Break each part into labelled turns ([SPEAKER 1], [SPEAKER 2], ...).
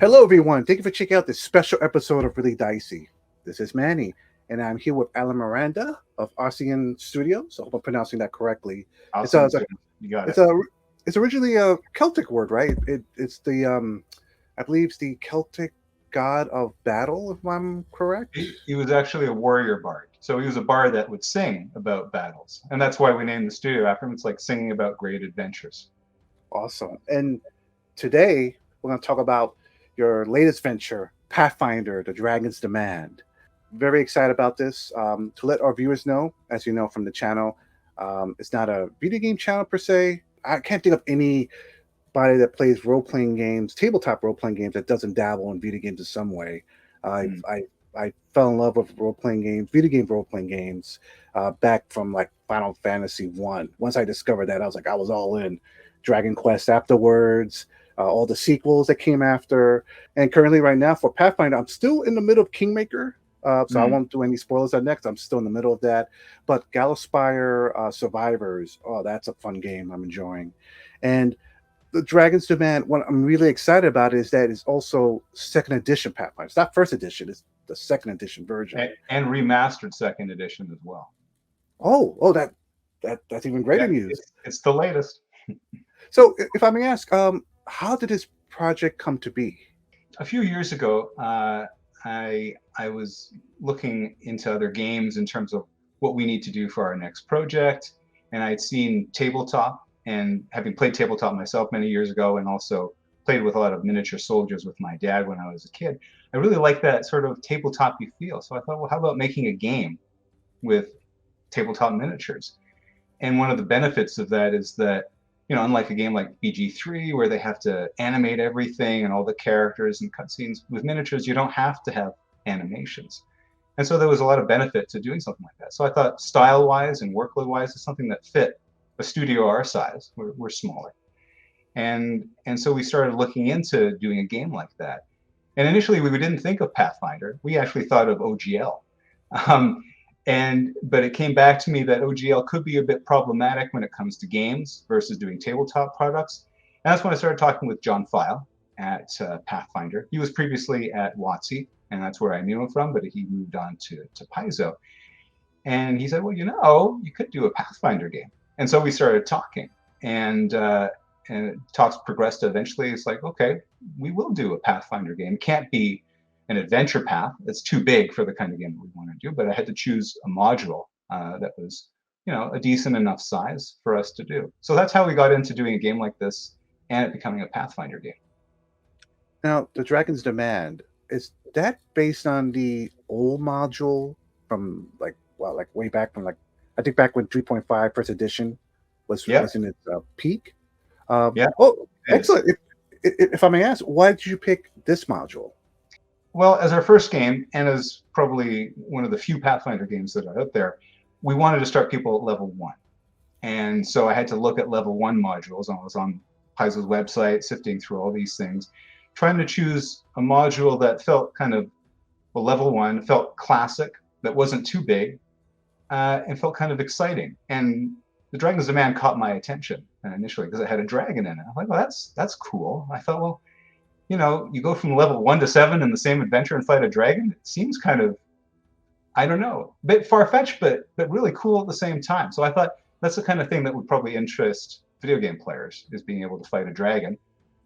[SPEAKER 1] Hello, everyone. Thank you for checking out this special episode of Really Dicey. This is Manny, and I'm here with Miranda of Ossian Studios. I hope I'm pronouncing that correctly.
[SPEAKER 2] Awesome. You got
[SPEAKER 1] It's
[SPEAKER 2] it.
[SPEAKER 1] a it's originally a Celtic word, right? It's the I believe it's the Celtic god of battle, if I'm correct.
[SPEAKER 2] He was actually a warrior bard. So he was a bard that would sing about battles. And that's why we named the studio after him. It's like singing about great adventures.
[SPEAKER 1] Awesome. And today we're going to talk about your latest venture, Pathfinder: The Dragon's Demand. Very excited about this. To let our viewers know, as you know from the channel, it's not a video game channel per se. I can't think of anybody that plays role-playing games, tabletop role-playing games, that doesn't dabble in video games in some way. I fell in love with role-playing games, video game role-playing games, back from like Final Fantasy 1. Once I discovered that, I was all in. Dragon Quest afterwards, all the sequels that came after, and currently right now for Pathfinder, I'm still in the middle of Kingmaker. So I won't do any spoilers on next. I'm still in the middle of that. But Galaspire Survivors, oh, that's a fun game I'm enjoying. And the Dragon's Demand, what I'm really excited about is that it's also second edition Pathfinder. It's not first edition, it's the second edition version.
[SPEAKER 2] And remastered second edition as well.
[SPEAKER 1] Oh, that's even greater news.
[SPEAKER 2] It's the latest.
[SPEAKER 1] So if I may ask, how did this project come to be?
[SPEAKER 2] A few years ago, I was looking into other games in terms of what we need to do for our next project, and I'd seen tabletop, and having played tabletop myself many years ago, and also played with a lot of miniature soldiers with my dad when I was a kid, I really liked that sort of tabletop-y feel. So I thought, well, how about making a game with tabletop miniatures? And one of the benefits of that is that, unlike a game like BG3 where they have to animate everything and all the characters and cutscenes, with miniatures you don't have to have animations. And so there was a lot of benefit to doing something like that. So I thought style-wise and workload-wise is something that fit a studio our size. We're smaller. And so we started looking into doing a game like that. And initially we didn't think of Pathfinder. We actually thought of OGL. But it came back to me that OGL could be a bit problematic when it comes to games versus doing tabletop products. And that's when I started talking with John File at Pathfinder. He was previously at WotC, and that's where I knew him from, but he moved on to Paizo. And he said, well, you could do a Pathfinder game. And so we started talking, and talks progressed to eventually it's like, okay, we will do a Pathfinder game. Can't be an adventure path. It's too big for the kind of game that we want to do, but I had to choose a module that was, a decent enough size for us to do. So that's how we got into doing a game like this and it becoming a Pathfinder game.
[SPEAKER 1] Now, the Dragon's Demand, is that based on the old module from way back from I think back when 3.5 first edition was in its peak?
[SPEAKER 2] Yeah.
[SPEAKER 1] Oh, excellent. If I may ask, why did you pick this module?
[SPEAKER 2] Well, as our first game, and as probably one of the few Pathfinder games that are out there, we wanted to start people at level 1. And so I had to look at level 1 modules. I was on Paizo's website, sifting through all these things, trying to choose a module that felt kind of, level 1, felt classic, that wasn't too big, and felt kind of exciting. And the Dragon's Demand caught my attention initially because it had a dragon in it. I'm like, well, that's cool. I thought, well, you go from level 1 to 7 in the same adventure and fight a dragon. It seems kind of, I don't know, a bit far-fetched, but really cool at the same time. So I thought that's the kind of thing that would probably interest video game players, is being able to fight a dragon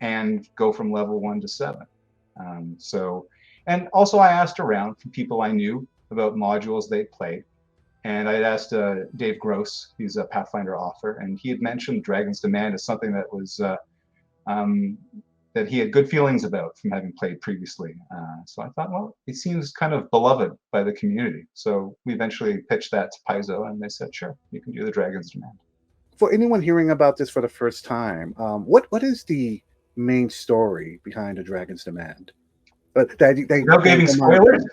[SPEAKER 2] and go from level 1 to 7. And also I asked around from people I knew about modules they played. And I asked Dave Gross, he's a Pathfinder author, and he had mentioned Dragon's Demand as something that was that he had good feelings about from having played previously. So I thought, well, it seems kind of beloved by the community. So we eventually pitched that to Paizo, and they said, sure, you can do the Dragon's Demand.
[SPEAKER 1] For anyone hearing about this for the first time, what is the main story behind the Dragon's Demand?
[SPEAKER 2] No giving spoilers?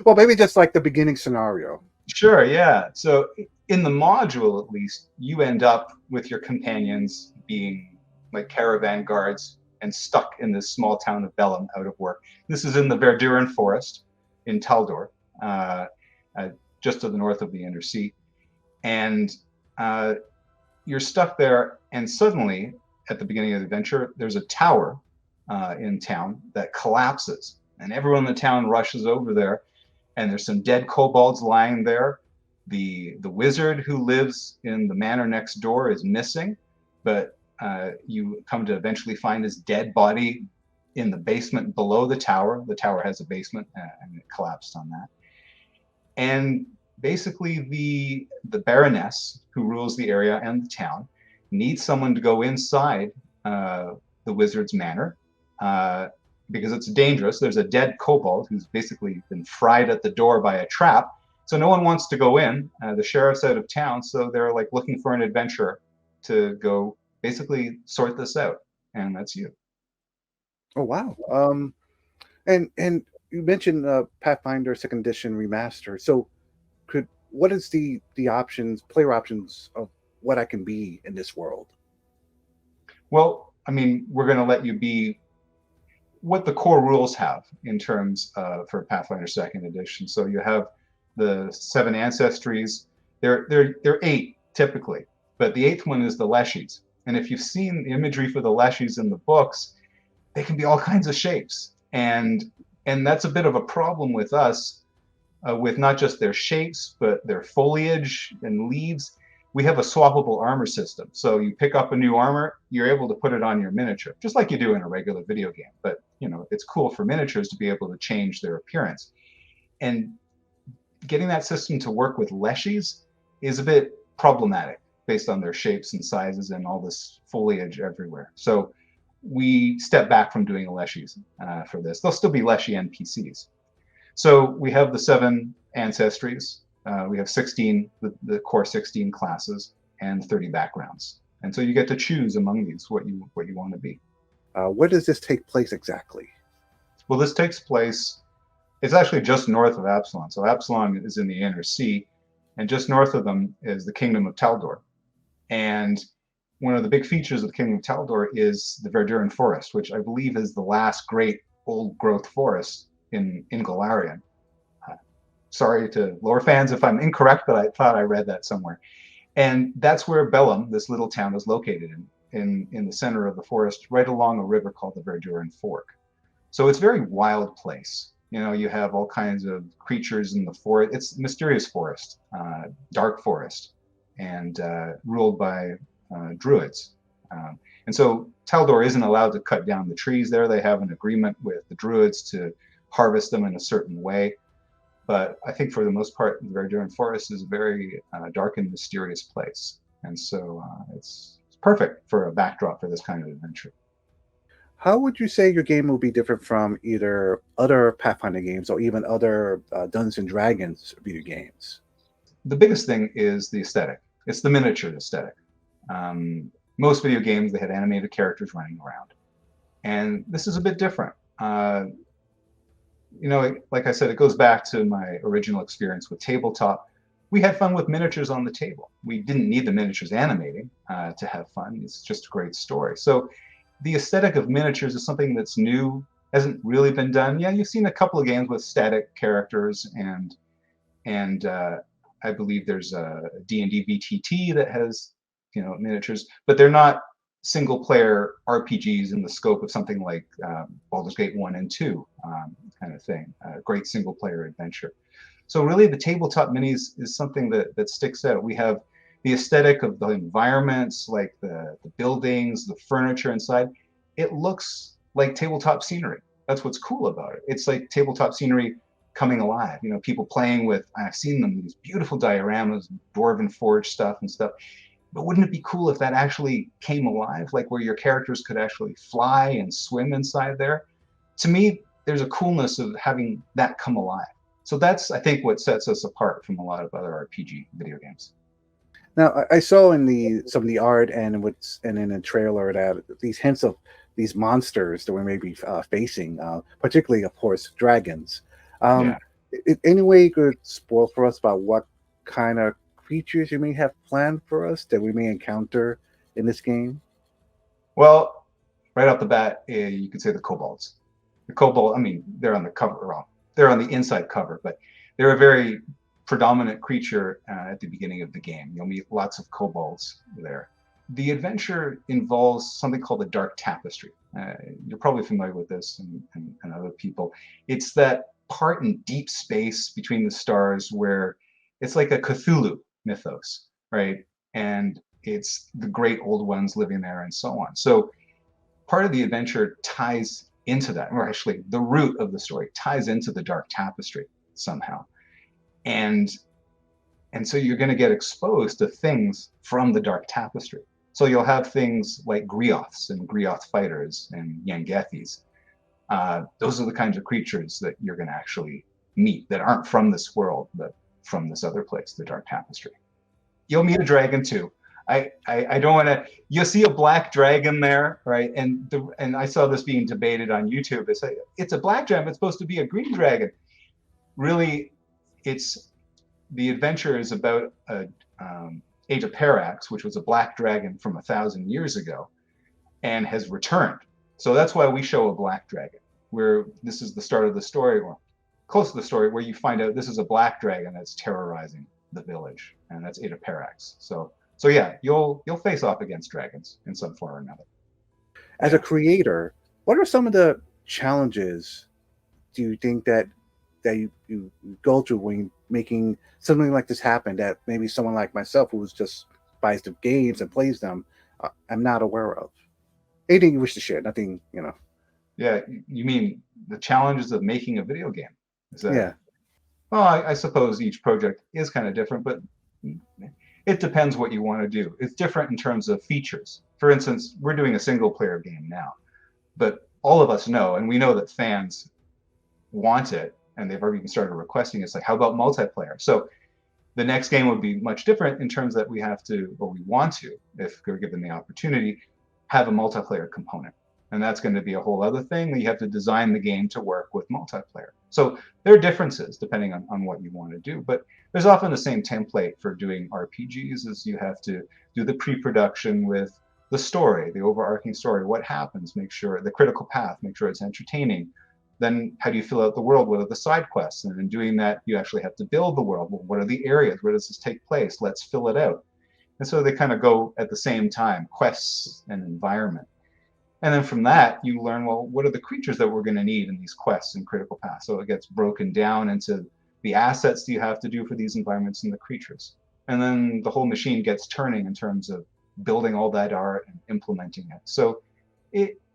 [SPEAKER 1] Well, maybe just like the beginning scenario.
[SPEAKER 2] Sure, yeah. So in the module, at least, you end up with your companions being like caravan guards and stuck in this small town of Bellum out of work. This is in the Verduran forest in Taldor, just to the north of the Inner Sea. And you're stuck there, and suddenly, at the beginning of the adventure, there's a tower in town that collapses, and everyone in the town rushes over there. And there's some dead kobolds lying there. The wizard who lives in the manor next door is missing, but you come to eventually find his dead body in the basement below the tower. The tower has a basement, and it collapsed on that. And basically, the Baroness who rules the area and the town needs someone to go inside the wizard's manor because it's dangerous. There's a dead kobold who's basically been fried at the door by a trap. So no one wants to go in. The sheriff's out of town, so they're like looking for an adventurer to go basically sort this out, and that's you.
[SPEAKER 1] Oh wow. And you mentioned Pathfinder Second Edition Remastered. So could what is the options, player options of what I can be in this world?
[SPEAKER 2] Well, I mean, we're going to let you be what the core rules have in terms for Pathfinder Second Edition. So you have the 7 ancestries. They're 8 typically, but the 8th one is the Leshies. And if you've seen the imagery for the Leshies in the books, they can be all kinds of shapes, and that's a bit of a problem with us, with not just their shapes but their foliage and leaves. We have a swappable armor system. So you pick up a new armor, you're able to put it on your miniature, just like you do in a regular video game. But it's cool for miniatures to be able to change their appearance. And getting that system to work with Leshies is a bit problematic based on their shapes and sizes and all this foliage everywhere. So we step back from doing Leshies for this. They'll still be Leshy NPCs. So we have the 7 ancestries. We have 16, the core 16 classes, and 30 backgrounds. And so you get to choose among these what you want to be.
[SPEAKER 1] Where does this take place exactly?
[SPEAKER 2] Well, this takes place, it's actually just north of Absalom. So Absalom is in the inner sea, and just north of them is the kingdom of Taldor. And one of the big features of the kingdom of Taldor is the Verduran forest, which I believe is the last great old growth forest in Golarion. Sorry to lore fans if I'm incorrect, but I thought I read that somewhere. And that's where Bellum, this little town, is located in the center of the forest, right along a river called the Verduran Fork. So it's a very wild place. You have all kinds of creatures in the forest. It's a mysterious forest, dark forest, and ruled by druids. And so Taldor isn't allowed to cut down the trees there. They have an agreement with the druids to harvest them in a certain way. But I think for the most part, the Verduran Forest is a very dark and mysterious place. And so it's perfect for a backdrop for this kind of adventure.
[SPEAKER 1] How would you say your game will be different from either other Pathfinder games or even other Dungeons and Dragons video games?
[SPEAKER 2] The biggest thing is the aesthetic. It's the miniature aesthetic. Most video games, they had animated characters running around. And this is a bit different. Like I said, it goes back to my original experience with tabletop. We had fun with miniatures on the table. We didn't need the miniatures animating to have fun. It's just a great story. So the aesthetic of miniatures is something that's new, hasn't really been done. Yeah, you've seen a couple of games with static characters, and I believe there's a D&D VTT that has miniatures, but they're not single-player RPGs in the scope of something like Baldur's Gate 1 and 2 kind of thing, a great single-player adventure. So really the tabletop minis is something that sticks out. We have the aesthetic of the environments, like the buildings, the furniture inside. It looks like tabletop scenery. That's what's cool about it. It's like tabletop scenery coming alive. People playing with, I've seen them, these beautiful dioramas, Dwarven Forge stuff and stuff. But wouldn't it be cool if that actually came alive, like where your characters could actually fly and swim inside there? To me, there's a coolness of having that come alive. So that's, I think, what sets us apart from a lot of other RPG video games.
[SPEAKER 1] Now, I saw in some of the art and in the trailer that these hints of these monsters that we may be facing, particularly, of course, dragons.
[SPEAKER 2] Yeah.
[SPEAKER 1] Any way you could spoil for us about what kind of creatures you may have planned for us that we may encounter in this game?
[SPEAKER 2] Well, right off the bat, you could say the kobolds. The kobold, I mean, they're on the cover, well, they're on the inside cover, but they're a very predominant creature at the beginning of the game. You'll meet lots of kobolds there. the adventure involves something called the Dark Tapestry. You're probably familiar with this, and other people. It's that part in deep space between the stars where it's like a Cthulhu mythos, right? And it's the great old ones living there and so on. So part of the adventure ties into that, or actually the root of the story ties into the Dark Tapestry somehow. And and so you're going to get exposed to things from the Dark Tapestry. So you'll have things like grioths and grioth fighters and Yangethis. Those are the kinds of creatures that you're going to actually meet that aren't from this world, but from this other place, the Dark Tapestry. You'll meet a dragon too. I don't want to. You'll see a black dragon there, right? And I saw this being debated on YouTube. It's like it's a black dragon. It's supposed to be a green dragon. Really, it's the adventure is about Age of Parax, which was a black dragon from 1,000 years ago, and has returned. So that's why we show a black dragon. Where this is the start of the story, or close to the story, where you find out this is a black dragon that's terrorizing the village, and that's Age of Parax. So yeah, you'll face off against dragons in some form or another.
[SPEAKER 1] As a creator, what are some of the challenges do you think that you go through when making something like this happen that maybe someone like myself who just buys the games and plays them, I'm not aware of? Anything you wish to share? Nothing,
[SPEAKER 2] Yeah, you mean the challenges of making a video game? Is that?
[SPEAKER 1] Yeah.
[SPEAKER 2] Well, I suppose each project is kind of different, but it depends what you want to do. It's different in terms of features. For instance, we're doing a single player game now, but all of us know, and we know that fans want it, and they've already started requesting it. It's like, how about multiplayer? So the next game would be much different in terms that we have to, or we want to, if we're given the opportunity, have a multiplayer component. And that's going to be a whole other thing that you have to design the game to work with multiplayer. So there are differences depending on what you want to do, but there's often the same template for doing RPGs. Is you have to do the pre-production with the story, the overarching story, what happens, make sure the critical path, make sure it's entertaining. Then how do you fill out the world? What are the side quests? And in doing that, you actually have to build the world. Well, what are the areas? Where does this take place? Let's fill it out. And so they kind of go at the same time, quests and environment. And then from that, you learn, well, what are the creatures that we're going to need in these quests and critical paths? So it gets broken down into the assets that you have to do for these environments and the creatures. And then the whole machine gets turning in terms of building all that art and implementing it. So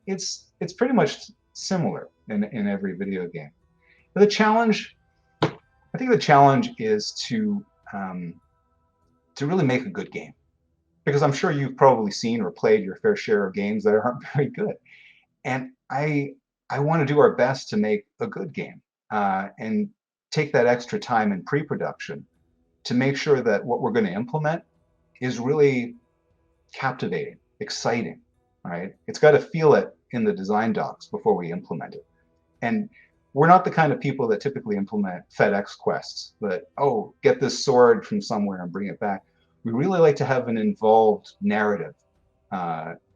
[SPEAKER 2] it's pretty much similar in every video game. But I think the challenge is to really make a good game. Because I'm sure you've probably seen or played your fair share of games that aren't very good. And I want to do our best to make a good game and take that extra time in pre-production to make sure that what we're going to implement is really captivating, exciting, right? It's got to feel it in the design docs before we implement it. And we're not the kind of people that typically implement FedEx quests, but, oh, get this sword from somewhere and bring it back. We really like to have an involved narrative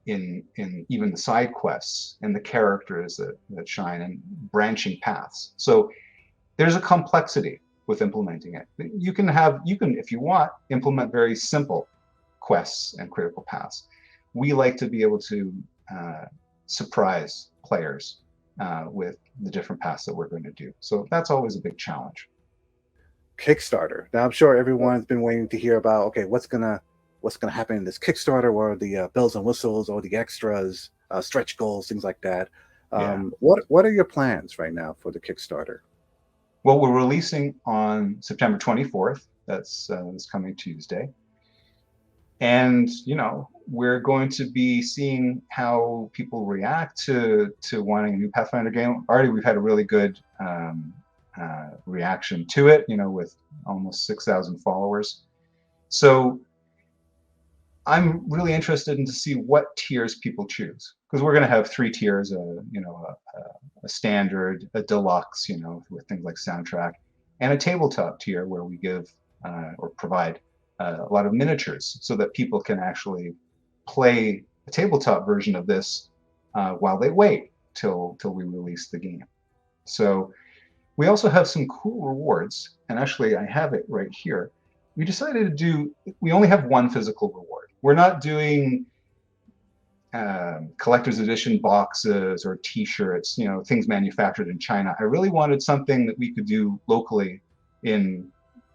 [SPEAKER 2] in even the side quests and the characters that shine and branching paths. So there's a complexity with implementing it. You can, if you want, implement very simple quests and critical paths. We like to be able to surprise players with the different paths that we're going to do. So that's always a big challenge.
[SPEAKER 1] Kickstarter. Now I'm sure everyone's been waiting to hear about, okay, what's gonna happen in this Kickstarter, or the bells and whistles, or the extras, stretch goals, things like that. What are your plans right now for the Kickstarter?
[SPEAKER 2] Well, we're releasing on September 24th. That's this coming Tuesday. And we're going to be seeing how people react to wanting a new Pathfinder game. Already, we've had a really good reaction to it, with almost 6,000 followers. So I'm really interested in to see what tiers people choose, because we're going to have 3 tiers: a standard, a deluxe, with things like soundtrack, and a tabletop tier where we give or provide a lot of miniatures so that people can actually play a tabletop version of this while they wait till we release the game. So we also have some cool rewards, and actually I have it right here. We decided we only have one physical reward. We're not doing collector's edition boxes or T-shirts, things manufactured in China. I really wanted something that we could do locally in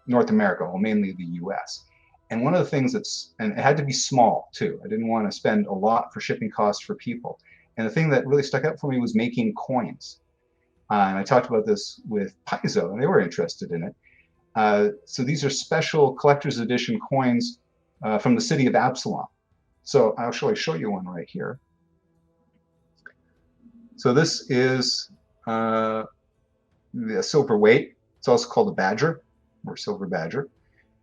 [SPEAKER 2] North America, well, mainly the U.S. And one of the things and it had to be small too. I didn't want to spend a lot for shipping costs for people. And the thing that really stuck out for me was making coins. And I talked about this with Paizo, and they were interested in it. So these are special collector's edition coins from the city of Absalom. So I'll actually show you one right here. So this is the silver weight. It's also called a badger or silver badger.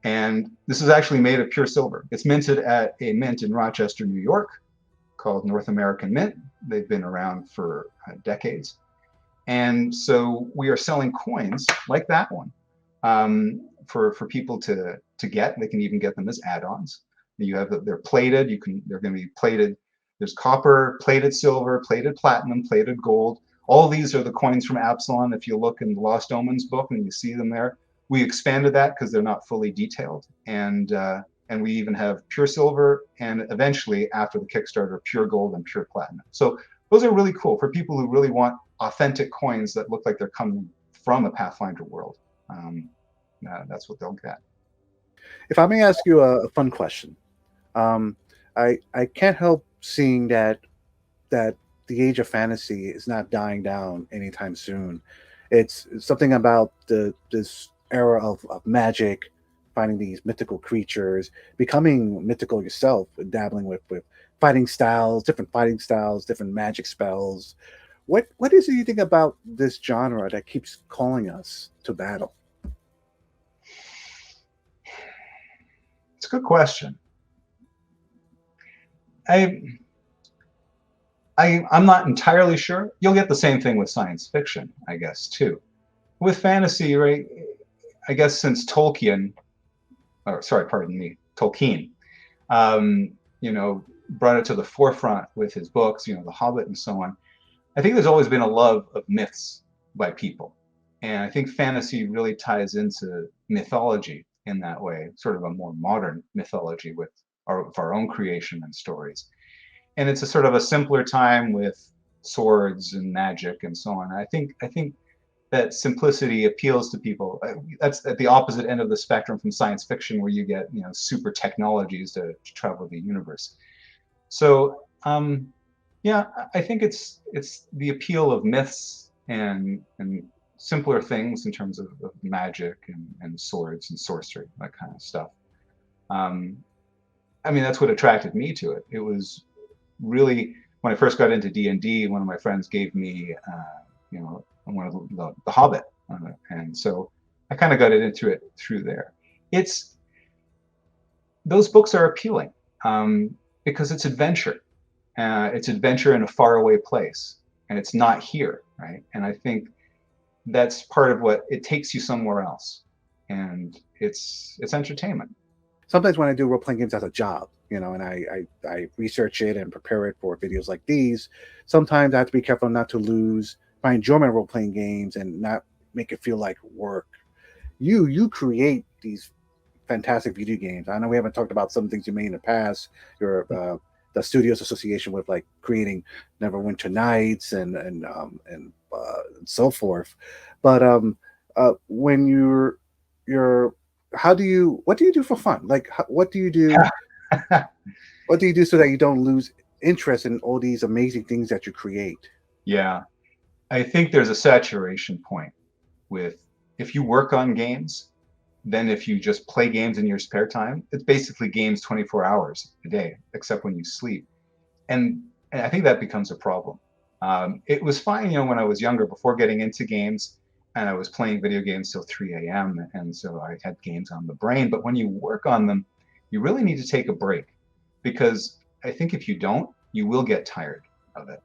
[SPEAKER 2] And this is actually made of pure silver. It's minted at a mint in Rochester, New York called North American Mint. They've been around for decades. And so we are selling coins like that one for people to get. They can even get them as add-ons. They're plated. They're going to be plated. There's copper, plated silver, plated platinum, plated gold. All these are the coins from Absalom. If you look in the Lost Omens book and you see them there, we expanded that because they're not fully detailed. And we even have pure silver and eventually after the Kickstarter, pure gold and pure platinum. So those are really cool for people who really want authentic coins that look like they're coming from a Pathfinder world. That's what they'll get.
[SPEAKER 1] If I may ask you a fun question, I can't help seeing that the age of fantasy is not dying down anytime soon. It's something about this era of magic, finding these mythical creatures, becoming mythical yourself, dabbling with different fighting styles, different magic spells. What is it you think about this genre that keeps calling us to battle?
[SPEAKER 2] It's a good question. I'm not entirely sure. You'll get the same thing with science fiction, I guess, too. With fantasy, right? I guess since Tolkien, brought it to the forefront with his books, The Hobbit and so on. I think there's always been a love of myths by people. And I think fantasy really ties into mythology in that way, sort of a more modern mythology with our own creation and stories. And it's a sort of a simpler time with swords and magic and so on. I think that simplicity appeals to people. That's at the opposite end of the spectrum from science fiction, where you get super technologies to travel the universe. So yeah, I think it's the appeal of myths and simpler things in terms of magic and swords and sorcery, that kind of stuff. I mean, that's what attracted me to it. It was really when I first got into D&D, one of my friends gave me, one of the Hobbit, and so I kind of got into it through there. Those books are appealing because it's adventure. It's adventure in a faraway place, and it's not here, right? And I think that's part of what it takes you somewhere else, and it's entertainment.
[SPEAKER 1] Sometimes when I do role playing games as a job, and I research it and prepare it for videos like these, sometimes I have to be careful not to lose my enjoyment of role playing games and not make it feel like work. You create these fantastic video games. I know we haven't talked about some things you made in the past. Your the studios association with like creating Neverwinter Nights and so forth. But when you're what do you do for fun? Like what do you do? What do you do so that you don't lose interest in all these amazing things that you create?
[SPEAKER 2] Yeah, I think there's a saturation point with if you work on games, then if you just play games in your spare time, it's basically games 24 hours a day, except when you sleep. And I think that becomes a problem. It was fine, when I was younger, before getting into games, and I was playing video games till 3 a.m. And so I had games on the brain. But when you work on them, you really need to take a break, because I think if you don't, you will get tired of it.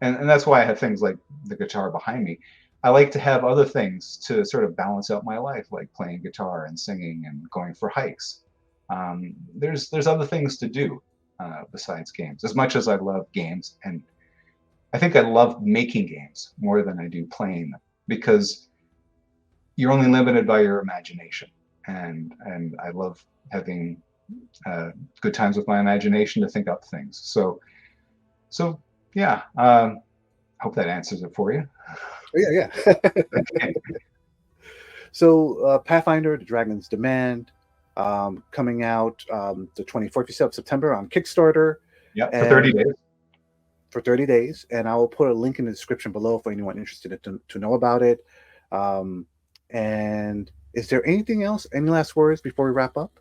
[SPEAKER 2] And that's why I have things like the guitar behind me. I like to have other things to sort of balance out my life, like playing guitar and singing and going for hikes. There's other things to do besides games. As much as I love games, and I think I love making games more than I do playing them, because you're only limited by your imagination, and I love having good times with my imagination to think up things. So So yeah, hope that answers it for you.
[SPEAKER 1] Yeah,
[SPEAKER 2] Okay.
[SPEAKER 1] So Pathfinder: The Dragon's Demand, coming out the 24th of September on Kickstarter,
[SPEAKER 2] Yeah, for 30
[SPEAKER 1] and
[SPEAKER 2] days.
[SPEAKER 1] for 30 days. And I will put a link in the description below for anyone interested to know about it. Um, and is there anything else? Any last words before we wrap up?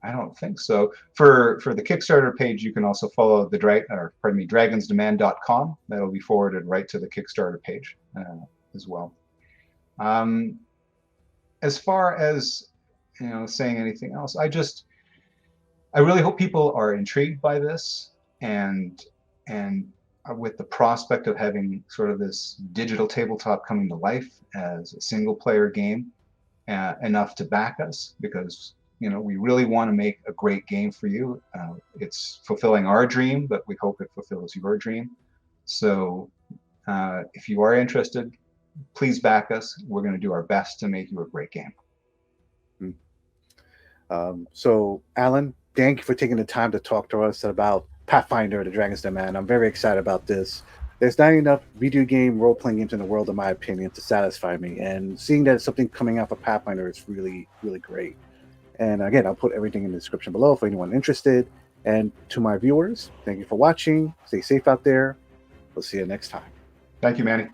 [SPEAKER 2] I don't think so. For the Kickstarter page, you can also follow dragonsdemand.com. That'll be forwarded right to the Kickstarter page as well. Um, as far as saying anything else, I really hope people are intrigued by this and with the prospect of having sort of this digital tabletop coming to life as a single player game, enough to back us, because we really want to make a great game for you. It's fulfilling our dream, but we hope it fulfills your dream. So if you are interested, please back us. We're going to do our best to make you a great game.
[SPEAKER 1] So, Alan, thank you for taking the time to talk to us about Pathfinder: The Dragon's Demand. I'm very excited about this. There's not enough video game role playing games in the world, in my opinion, to satisfy me. And seeing that something coming out for Pathfinder is really, really great. And again, I'll put everything in the description below for anyone interested. And to my viewers, thank you for watching. Stay safe out there. We'll see you next time.
[SPEAKER 2] Thank you, Manny.